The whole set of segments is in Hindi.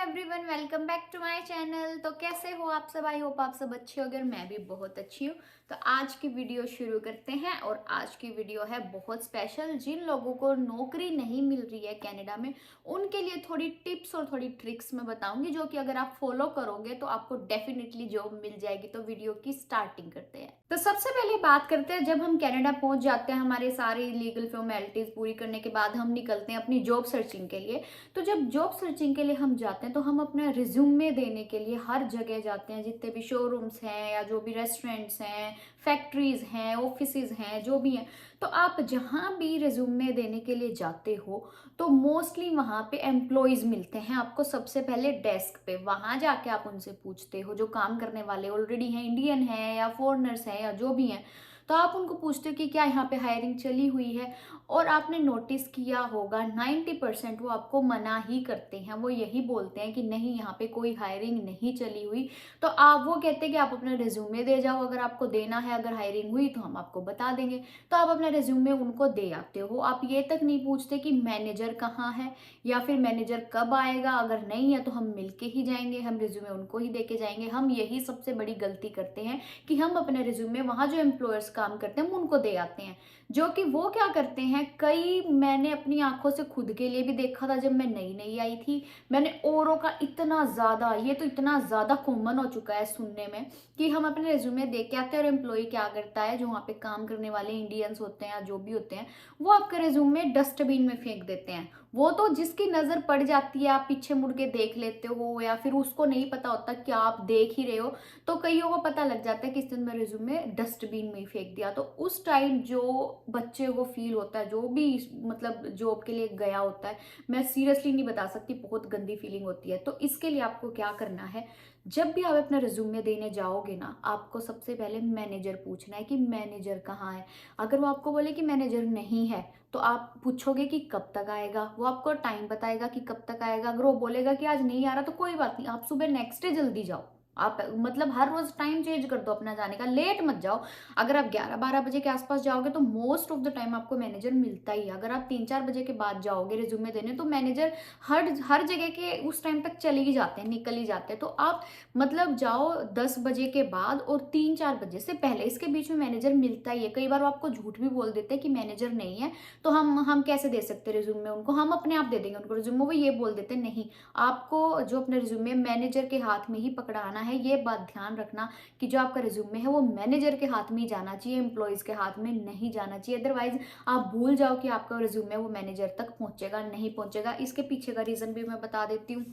Everyone, welcome back to my channel. तो कैसे हो आप सब? आई होप आप सब अच्छे हो। अगर मैं भी बहुत अच्छी हूँ। तो आज की वीडियो शुरू करते हैं और आज की वीडियो है बहुत स्पेशल। जिन लोगों को नौकरी नहीं मिल रही है कनाडा में, उनके लिए थोड़ी टिप्स और थोड़ी ट्रिक्स मैं बताऊंगी, जो कि अगर आप फॉलो करोगे तो आपको डेफिनेटली जॉब मिल जाएगी। तो वीडियो की स्टार्टिंग करते हैं। तो सबसे पहले बात करते हैं, जब हम कनाडा पहुंच जाते हैं, हमारे सारे लीगल फॉर्मेलिटीज पूरी करने के बाद हम निकलते हैं अपनी जॉब सर्चिंग के लिए। तो जब जॉब सर्चिंग के लिए हम जाते हैं तो हम अपना रिज्यूमे देने के लिए हर जगह जाते हैं, जितने भी शोरूम्स हैं या जो भी रेस्टोरेंट्स हैं, फैक्ट्रीज हैं, ऑफिसेज हैं, जो भी हैं। तो आप जहाँ भी रिज्यूमे देने के लिए जाते हो तो मोस्टली वहाँ पे एम्प्लॉयज मिलते हैं आपको सबसे पहले डेस्क पे। वहाँ जाके आप उनसे पूछते हो, जो काम करने वाले ऑलरेडी हैं, इंडियन हैं या फॉरेनर्स हैं या जो भी हैं, तो आप उनको पूछते हो कि क्या यहाँ पे हायरिंग चली हुई है। और आपने नोटिस किया होगा 90% वो आपको मना ही करते हैं। वो यही बोलते हैं कि नहीं, यहाँ पे कोई हायरिंग नहीं चली हुई। तो आप वो कहते हैं कि आप अपना रिज्यूमे दे जाओ, अगर आपको देना है, अगर हायरिंग हुई तो हम आपको बता देंगे। तो आप अपना रिज्यूमे उनको दे आते हो। आप ये तक नहीं पूछते कि मैनेजर कहाँ है या फिर मैनेजर कब आएगा। अगर नहीं है तो हम मिलके ही जाएंगे, हम रिज्यूमे उनको ही दे के जाएंगे। हम यही सबसे बड़ी गलती करते हैं कि हम अपने रिज्यूमे वहाँ जो एम्प्लॉयर्स काम करते हैं हम उनको दे आते हैं, जो कि वो क्या करते हैं। कई मैंने अपनी आंखों से खुद के लिए भी देखा था, जब मैं नई नई आई थी। मैंने औरों का इतना ज्यादा, ये तो इतना ज्यादा कॉमन हो चुका है सुनने में, कि हम अपने रिज्यूमे दे के आते हैं और एम्प्लॉय क्या करता है, जो वहाँ पे काम करने वाले इंडियंस होते हैं या जो भी होते हैं, वो आपका रिज्यूमे डस्टबिन में फेंक देते हैं। वो तो जिसकी नजर पड़ जाती है, आप पीछे मुड़ के देख लेते हो या फिर उसको नहीं पता होता कि आप देख ही रहे हो, तो कईयों को पता लग जाता है कि इस दिन मैं रिज्यूमे डस्टबिन में ही फेंक दिया। तो उस टाइम जो बच्चे को फील होता है, जो भी मतलब जॉब के लिए गया होता है, मैं सीरियसली नहीं बता सकती, बहुत गंदी फीलिंग होती है। तो इसके लिए आपको क्या करना है, जब भी आप अपना रिज्यूमे देने जाओगे ना, आपको सबसे पहले मैनेजर पूछना है कि मैनेजर कहाँ है। अगर वो आपको बोले कि मैनेजर नहीं है, तो आप पूछोगे कि कब तक आएगा। वो आपको टाइम बताएगा कि कब तक आएगा। अगर वो बोलेगा कि आज नहीं आ रहा तो कोई बात नहीं, आप सुबह नेक्स्ट डे जल्दी जाओ। आप मतलब हर रोज टाइम चेंज कर दो अपना जाने का, लेट मत जाओ। अगर आप 11-12 बजे के आसपास जाओगे तो मोस्ट ऑफ द टाइम आपको मैनेजर मिलता ही है। अगर आप 3-4 बजे के बाद जाओगे रिज्यूमे देने, तो मैनेजर हर हर जगह के उस टाइम तक चले ही जाते हैं, निकल ही जाते हैं। तो आप मतलब जाओ 10 बजे के बाद और 3-4 बजे से पहले, इसके बीच में मैनेजर मिलता ही है। कई बार वो आपको झूठ भी बोल देते हैं कि मैनेजर नहीं है, तो हम कैसे दे सकते रिज्यूमे उनको, हम अपने आप दे देंगे उनको रिज्यूमे। वो ये बोल देते नहीं, आपको जो अपने रिज्यूमे मैनेजर के हाथ में ही पकड़ाना है। ये बात ध्यान रखना कि जो आपका रिज्यूमे है वो मैनेजर के हाथ में ही जाना चाहिए, एम्प्लॉयज के हाथ में नहीं जाना चाहिए। अदरवाइज आप भूल जाओ कि आपका रिज्यूमे वो मैनेजर तक पहुंचेगा नहीं पहुंचेगा। इसके पीछे का रीजन भी मैं बता देती हूँ।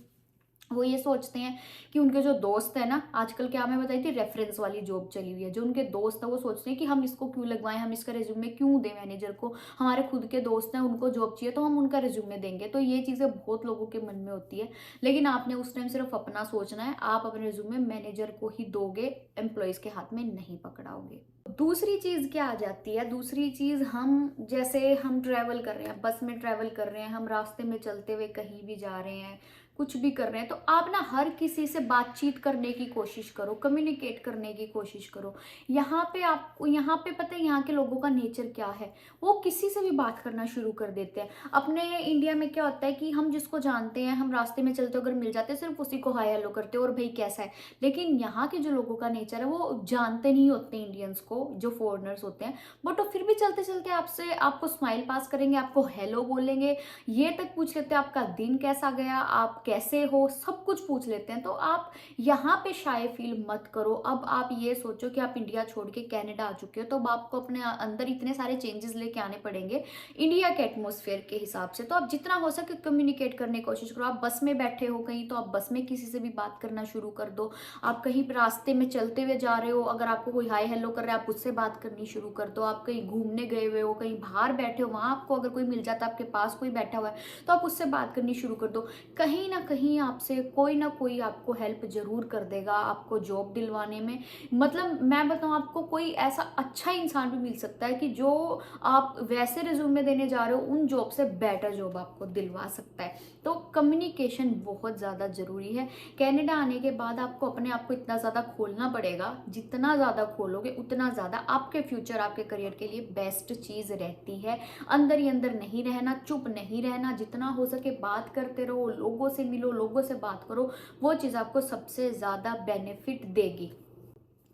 वो ये सोचते हैं कि उनके जो दोस्त है ना, आजकल क्या मैं बताई थी, रेफरेंस वाली जॉब चली हुई है, जो उनके दोस्त है वो सोचते हैं कि हम इसको क्यों लगवाएं, हम इसका रिज्यूमे क्यों दें मैनेजर को। हमारे खुद के दोस्त हैं, उनको जॉब चाहिए तो हम उनका रिज्यूमे देंगे। तो ये चीज़ें बहुत लोगों के मन में होती है, लेकिन आपने उस टाइम सिर्फ अपना सोचना है। आप अपने रिज्यूमे मैनेजर को ही दोगे, एम्प्लॉयज के हाथ में नहीं पकड़ाओगे। दूसरी चीज क्या आ जाती है, दूसरी चीज, हम जैसे हम ट्रैवल कर रहे हैं, बस में ट्रैवल कर रहे हैं, हम रास्ते में चलते हुए कहीं भी जा रहे हैं, कुछ भी कर रहे हैं, तो आप ना हर किसी से बातचीत करने की कोशिश करो, कम्युनिकेट करने की कोशिश करो। यहाँ पे आपको, यहाँ पे पता है यहाँ के लोगों का नेचर क्या है, वो किसी से भी बात करना शुरू कर देते हैं। अपने इंडिया में क्या होता है कि हम जिसको जानते हैं, हम रास्ते में चलते अगर मिल जाते हैं, सिर्फ उसी को हाय हेलो करते हैं और भाई कैसा है। लेकिन यहाँ के जो लोगों का नेचर है, वो जानते नहीं होते इंडियंस को, जो फॉरेनर्स होते हैं, बट वो फिर भी चलते चलते आपसे, आपको स्माइल पास करेंगे, आपको हेलो बोलेंगे, ये तक पूछ लेते हैं आपका दिन कैसा गया, आप कैसे हो, सब कुछ पूछ लेते हैं। तो आप यहाँ पे शाय फील मत करो। अब आप ये सोचो कि आप इंडिया छोड़ के कनाडा आ चुके हो, तो अब आपको अपने अंदर इतने सारे चेंजेस लेके आने पड़ेंगे इंडिया के एटमोसफेयर के हिसाब से। तो आप जितना हो सके कम्युनिकेट करने की कोशिश करो। आप बस में बैठे हो कहीं, तो आप बस में किसी से भी बात करना शुरू कर दो। आप कहीं रास्ते में चलते हुए जा रहे हो, अगर आपको कोई हाय हेलो कर रहा है, आप उससे बात करनी शुरू कर दो। आप कहीं घूमने गए हुए हो, कहीं बाहर बैठे हो, वहां आपको अगर कोई मिल जाता है, आपके पास कोई बैठा हुआ है, तो आप उससे बात करनी शुरू कर दो। कहीं ना कहीं आपसे कोई ना कोई आपको हेल्प जरूर कर देगा आपको जॉब दिलवाने में। मतलब मैं बताऊं आपको, कोई ऐसा अच्छा इंसान भी मिल सकता है कि जो आप वैसे रिज्यूमे देने जा रहे हो उन जॉब से बेटर जॉब आपको दिलवा सकता है। तो कम्युनिकेशन बहुत ज़्यादा ज़रूरी है। कनाडा आने के बाद आपको अपने आप को इतना ज़्यादा खोलना पड़ेगा, जितना ज़्यादा खोलोगे उतना ज़्यादा आपके फ्यूचर, आपके करियर के लिए बेस्ट चीज़ रहती है। अंदर ही अंदर नहीं रहना, चुप नहीं रहना, जितना हो सके बात करते रहो, लोगों से से मिलो, लोगों से बात करो, वो चीज़ आपको सबसे ज़्यादा बेनिफिट देगी।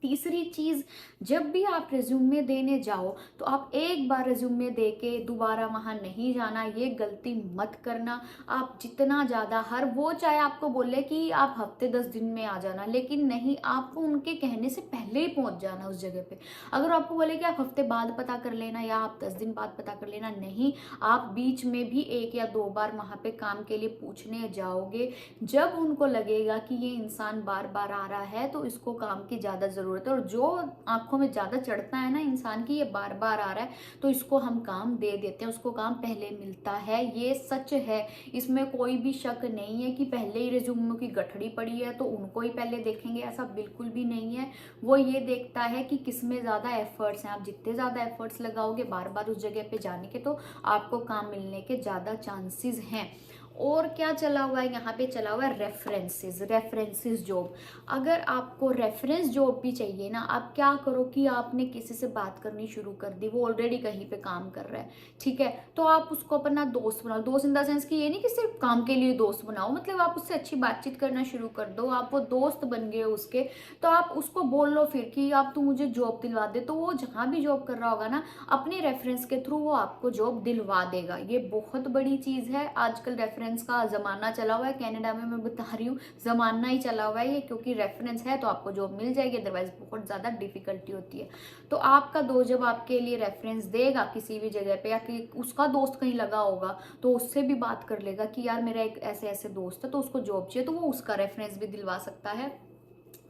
तीसरी चीज़, जब भी आप रिज्यूमे देने जाओ तो आप एक बार रिज्यूमे दे के दोबारा वहाँ नहीं जाना, ये गलती मत करना। आप जितना ज़्यादा, हर वो चाहे आपको बोले कि आप हफ्ते 10 दिन में आ जाना, लेकिन नहीं, आपको उनके कहने से पहले ही पहुँच जाना उस जगह पे। अगर आपको बोले कि आप हफ्ते बाद पता कर लेना या आप 10 दिन बाद पता कर लेना, नहीं, आप बीच में भी 1 या 2 बार वहाँ पे काम के लिए पूछने जाओगे। जब उनको लगेगा कि ये इंसान बार बार आ रहा है तो इसको काम की ज़्यादा ज़रूरत है, और जो आंखों में ज़्यादा चढ़ता है ना इंसान की, ये बार बार आ रहा है, तो इसको हम काम दे देते हैं, उसको काम पहले मिलता है। ये सच है, इसमें कोई भी शक नहीं है कि पहले ही रिज्यूमों की गठड़ी पड़ी है तो उनको ही पहले देखेंगे, ऐसा बिल्कुल भी नहीं है। वो ये देखता है कि किसमें ज़्यादा एफर्ट्स हैं। आप जितने ज़्यादा एफर्ट्स लगाओगे बार बार उस जगह पे जाने के, तो आपको काम मिलने के ज़्यादा चांसेस हैं। और क्या चला हुआ है यहाँ पे, चला हुआ है रेफरेंसेस जॉब। अगर आपको रेफरेंस जॉब भी चाहिए ना, आप क्या करो कि आपने किसी से बात करनी शुरू कर दी, वो ऑलरेडी कहीं पे काम कर रहा है, ठीक है, तो आप उसको अपना दोस्त बनाओ। दोस्त इन द सेंस कि ये नहीं कि सिर्फ काम के लिए दोस्त बनाओ, मतलब आप उससे अच्छी बातचीत करना शुरू कर दो। आप वो दोस्त बन गए उसके, तो आप उसको बोल लो फिर कि आप तू मुझे जॉब दिलवा दे, तो वो जहाँ भी जॉब कर रहा होगा ना, अपने रेफरेंस के थ्रू वो आपको जॉब दिलवा देगा। ये बहुत बड़ी चीज़ है। आजकल रेफरेंस का ज़माना चला हुआ है, कनाडा में मैं बता रही हूँ, ज़माना ही चला हुआ है ये, क्योंकि रेफरेंस है तो आपको जॉब मिल जाएगी, अदरवाइज बहुत ज़्यादा डिफिकल्टी होती है। तो आपका दोस्त जब आपके लिए रेफरेंस देगा किसी भी जगह पे, या कि उसका दोस्त कहीं लगा होगा, तो उससे भी बात कर लेगा कि यार मेरा एक ऐसे ऐसे दोस्त है तो उसको जॉब चाहिए, तो वो उसका रेफरेंस भी दिलवा सकता है।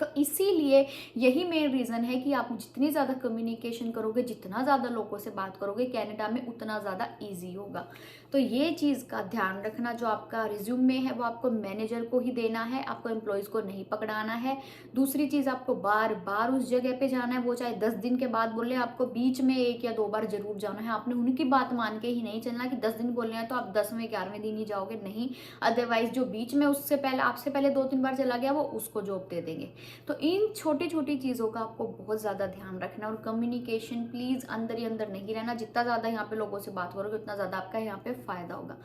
तो इसीलिए यही मेन रीज़न है कि आप जितनी ज़्यादा कम्युनिकेशन करोगे, जितना ज़्यादा लोगों से बात करोगे कनाडा में, उतना ज़्यादा इजी होगा। तो ये चीज़ का ध्यान रखना, जो आपका रिज्यूमे है वो आपको मैनेजर को ही देना है, आपको एम्प्लॉयज़ को नहीं पकड़ाना है। दूसरी चीज़, आपको बार बार उस जगह पे जाना है, वो चाहे 10 दिन के बाद बोले, आपको बीच में 1 या 2 बार जरूर जाना है। आपने उनकी बात मान के ही नहीं चलना कि 10 दिन बोल रहे हैं तो आप 10वें 11वें दिन ही जाओगे, नहीं। अदरवाइज जो बीच में उससे पहले, आपसे पहले 2-3 बार चला गया, वो उसको जॉब दे देंगे। तो इन छोटी छोटी चीज़ों का आपको बहुत ज़्यादा ध्यान रखना, और कम्युनिकेशन प्लीज़ अंदर ही अंदर नहीं रहना। जितना ज़्यादा यहाँ पे लोगों से बात करोगे उतना ज़्यादा आपका यहाँ पे फ़ायदा होगा।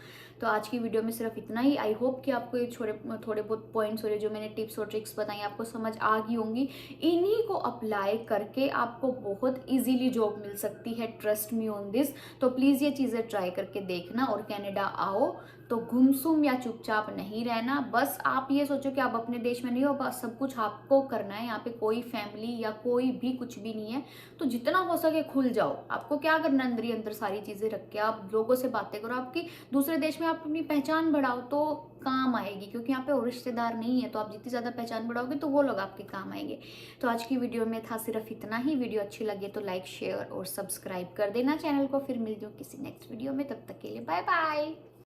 तो आज की वीडियो में सिर्फ इतना ही। आई होप कि आपको ये थोड़े बहुत पॉइंट्स और जो मैंने टिप्स और ट्रिक्स बताई आपको समझ आ गई होंगी। इन्हीं को अप्लाई करके आपको बहुत ईजीली जॉब मिल सकती है, ट्रस्ट मी ऑन दिस। तो प्लीज़ ये चीज़ें ट्राई करके देखना, और कनाडा आओ तो गुमसुम या चुपचाप नहीं रहना। बस आप ये सोचो कि आप अपने देश में नहीं हो, बस सब कुछ आपको करना है। यहाँ पे कोई फैमिली या कोई भी कुछ भी नहीं है, तो जितना हो सके खुल जाओ। आपको क्या करना, अंदर ही अंदर सारी चीज़ें रख के आप लोगों से बातें करो। आपकी दूसरे देश में आप अपनी पहचान बढ़ाओ तो काम आएगी, क्योंकि यहाँ पे और रिश्तेदार नहीं है, तो आप जितनी ज़्यादा पहचान बढ़ाओगे तो वो लोग आपके काम आएंगे। तो आज की वीडियो में था सिर्फ इतना ही। वीडियो अच्छी लगे तो लाइक, शेयर और सब्सक्राइब कर देना चैनल को। फिर मिलती हूँ किसी नेक्स्ट वीडियो में, तब तक के लिए बाय बाय।